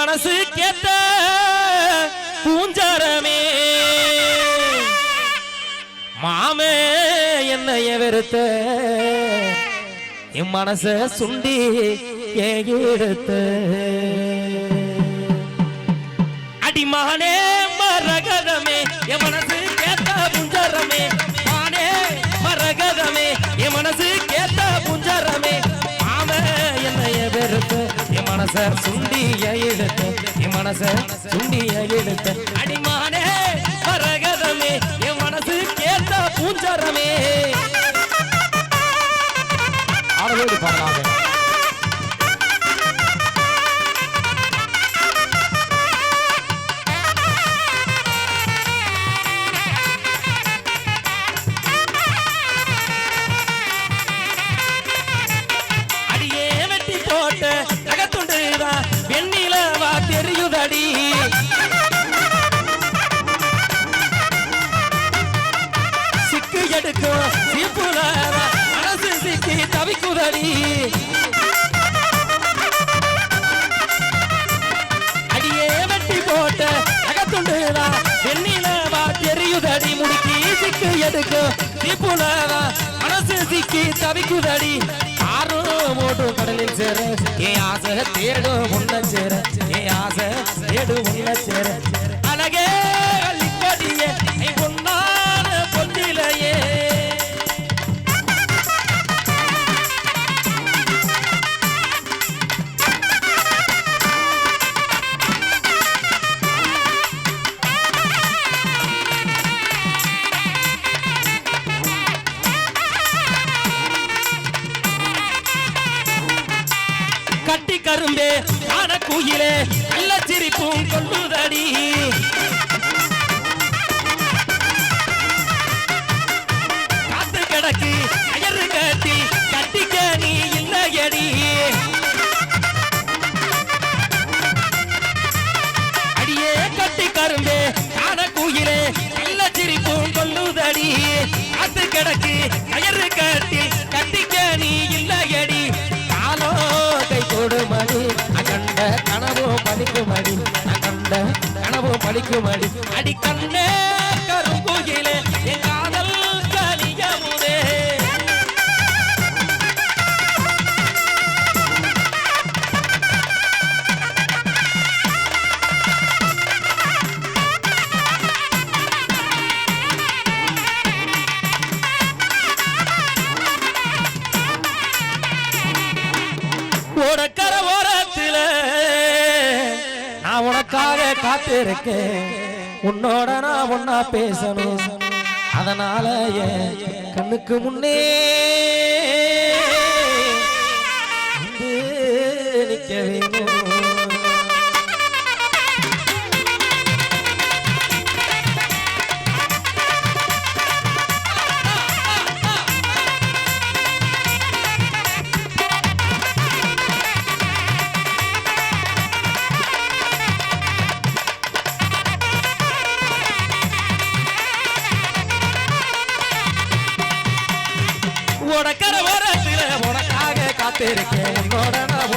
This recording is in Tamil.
மனசு கேட்ட பூஞ்சரமே மாமே என்னைய வெறுத்த என் மனச சுண்டி எடுத்த அடிமானே மரகதமே என் மனசு கேட்ட பூஞ்சரமே மானே மரகதமே என் மனசு கேட்ட பூஞ்சரமே மாமே என்னைய வெறுத்த என் மனச சுண்டிய எடுத்த என் மனச சுண்டிய எடுத்த அடிமானே மரகதமே என் மனசு கேட்ட பூஞ்சரமே ஆடலோடு பாடலாக சிக்கு எடுக்கும் சீப்புல மனசு சிக்கி தவிக்குதடி அடியே வெட்டி போட்ட அகத்துண்டுதா வெண்ணில வா தெரியுதடி முடுக்கி சிக்கு எடுக்கும் சீப்புல மனசு சிக்கி தவிக்குதடி ஆறும் ஓடும் கடலில் சேர என் ஆசை தேடும் உன்ன சேர என் ஆசை தேடும் உன்ன சேர அழகே அள்ளிப்படியே பொன்னான பொன்னிலையே கட்டி கரும்பே ஆன குயிலே நல்ல சிரிப்பும் கொள்ளுதடி காத்து கிடக்கு அயறு கட்டி கட்டிக்க நீ இல்லையடி அடியே கட்டி கரும்பே ஆன குயிலே நல்ல சிரிப்பும் கொள்ளுதடி காத்து கிடக்கு அயறு கட்டி கட்டிக்க நீ இல்லையடி கை கொடுமடி அகண்ட கனவோ பலிக்குமடி அகண்ட கனவோ பலிக்குமடி அடி கண்ணே கரும்புகிலே என் காதல் கலியமுதே ஓடக்கர ஓரத்தில் நான் உனக்காக காத்திருக்கேன் உன்னோட நான் ஒன்னா பேசணும் அதனால என் கண்ணுக்கு முன்னே நிக்க வேணும் உனக்காக காத்திருக்கேன் உன்னோட நான்